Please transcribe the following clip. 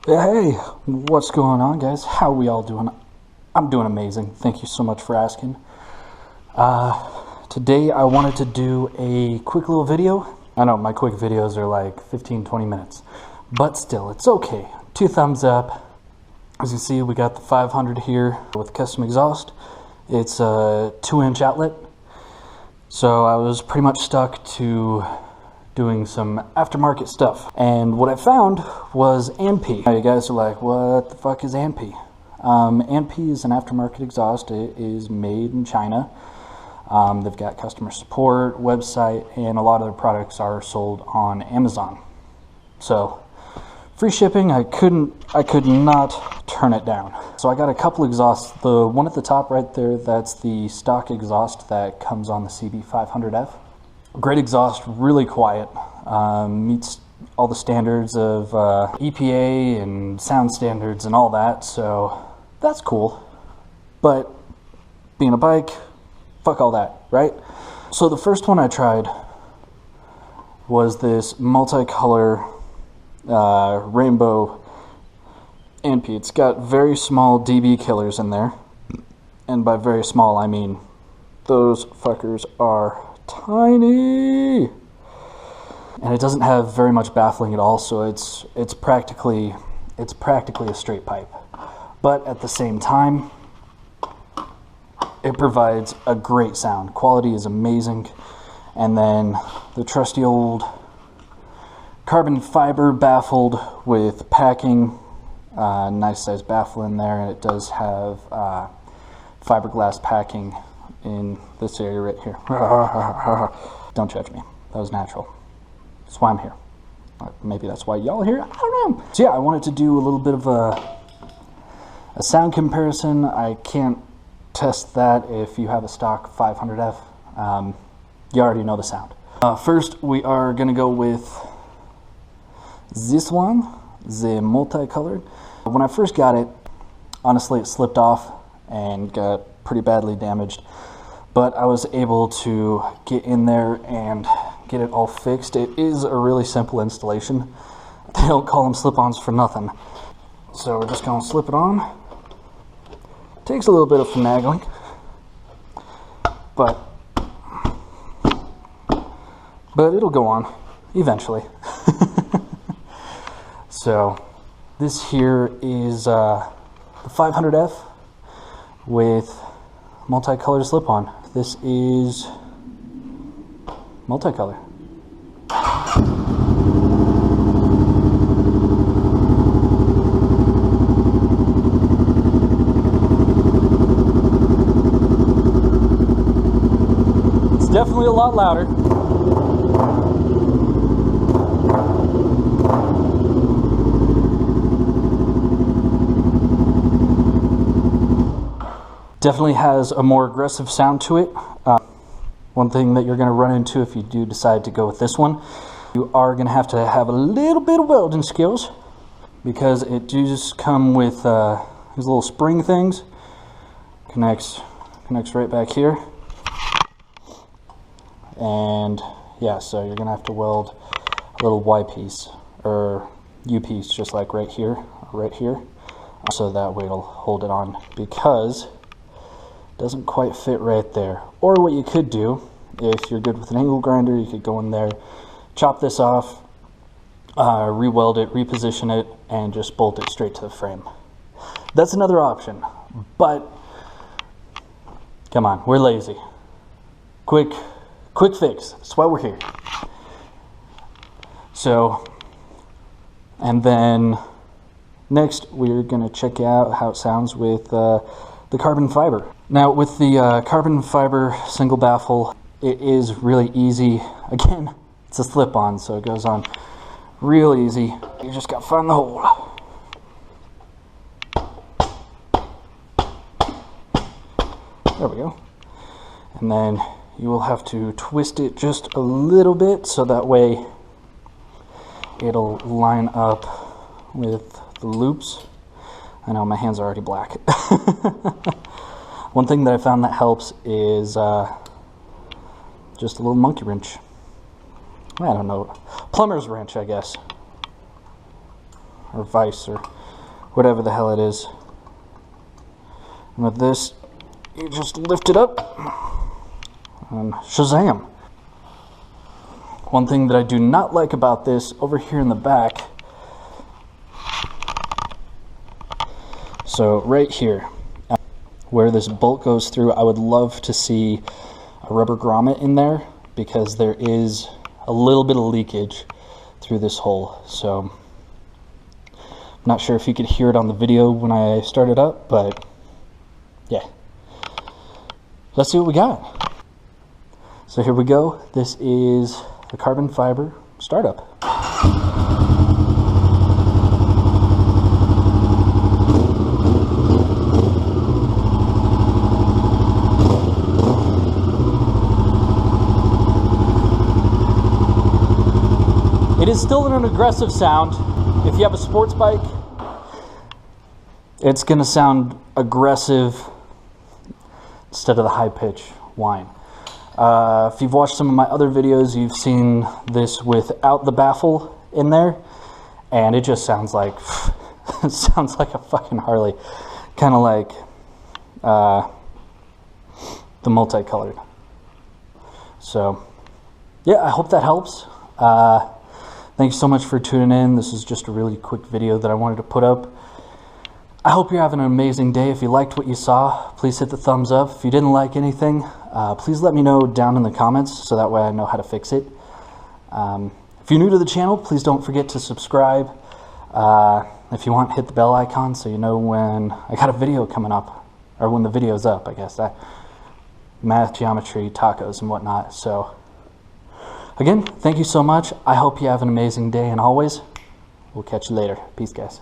Hey, what's going on, guys? How are we all doing? I'm doing amazing. Thank you so much for asking. Today I wanted to do a quick little video. I know my quick videos are like 15-20 minutes, but still, it's okay. 2 thumbs up. As you see, we got the 500 here with custom exhaust. It's a 2-inch outlet, so I was pretty much stuck to doing some aftermarket stuff. And what I found was AnnPee. Now you guys are like, what the fuck is AnnPee? AnnPee is an aftermarket exhaust. It is made in China. They've got customer support, website, and a lot of their products are sold on Amazon. So free shipping, I could not turn it down. So I got a couple exhausts. The one at the top right there, that's the stock exhaust that comes on the CB500F. Great exhaust, really quiet, meets all the standards of EPA and sound standards and all that, so that's cool. But being a bike, fuck all that, right? So the first one I tried was this multicolor rainbow AnnPee. It's got very small dB killers in there, and by very small I mean those fuckers are tiny, and it doesn't have very much baffling at all, so it's practically a straight pipe. But at the same time, it provides a great sound. Quality is amazing. And then the trusty old carbon fiber baffled with packing, nice size baffle in there, and it does have fiberglass packing in this area right here. Don't judge me. That was natural. That's why I'm here. Maybe that's why y'all are here. I don't know. So yeah, I wanted to do a little bit of a sound comparison. I can't test that if you have a stock 500F. You already know the sound. First, we are going to go with this one, the multicolored. When I first got it, honestly, it slipped off and got pretty badly damaged. But I was able to get in there and get it all fixed. It is a really simple installation. They don't call them slip-ons for nothing. So we're just going to slip it on. Takes a little bit of finagling, but it'll go on eventually. So this here is the 500F with multicolor slip-on. This is multicolor. It's definitely a lot louder. Definitely has a more aggressive sound to it. One thing that you're going to run into if you do decide to go with this one, you are going to have a little bit of welding skills, because it does come with these little spring things. Connects right back here. And yeah, so you're going to have to weld a little Y piece or U piece, just like right here, so that way it'll hold it on, because doesn't quite fit right there. Or what you could do, if you're good with an angle grinder, you could go in there, chop this off, re-weld it, reposition it, and just bolt it straight to the frame. That's another option, but come on, we're lazy. Quick fix, that's why we're here. So, and then next we're gonna check out how it sounds with the carbon fiber. Now with the carbon fiber single baffle, it is really easy. Again, it's a slip-on, so it goes on real easy. You just gotta find the hole. There we go. And then you will have to twist it just a little bit, so that way it'll line up with the loops. I know my hands are already black. One thing that I found that helps is just a little monkey wrench. I don't know, plumber's wrench, I guess, or vise, or whatever the hell it is. And with this, you just lift it up and shazam. One thing that I do not like about this, over here in the back, so right here, where this bolt goes through, I would love to see a rubber grommet in there, because there is a little bit of leakage through this hole. So I'm not sure if you could hear it on the video when I started up, but yeah. Let's see what we got. So here we go. This is the carbon fiber startup. It is still an aggressive sound. If you have a sports bike, it's going to sound aggressive instead of the high pitch whine. If you've watched some of my other videos, you've seen this without the baffle in there, and it just sounds like it sounds like a fucking Harley, kind of like the multicolored. So yeah, I hope that helps. Thanks so much for tuning in. This is just a really quick video that I wanted to put up. I hope you're having an amazing day. If you liked what you saw, please hit the thumbs up. If you didn't like anything, please let me know down in the comments so that way I know how to fix it. If you're new to the channel, please don't forget to subscribe. If you want, hit the bell icon so you know when I got a video coming up, or when the video's up, I guess. Math, geometry, tacos, and whatnot. So again, thank you so much. I hope you have an amazing day, and always, we'll catch you later. Peace, guys.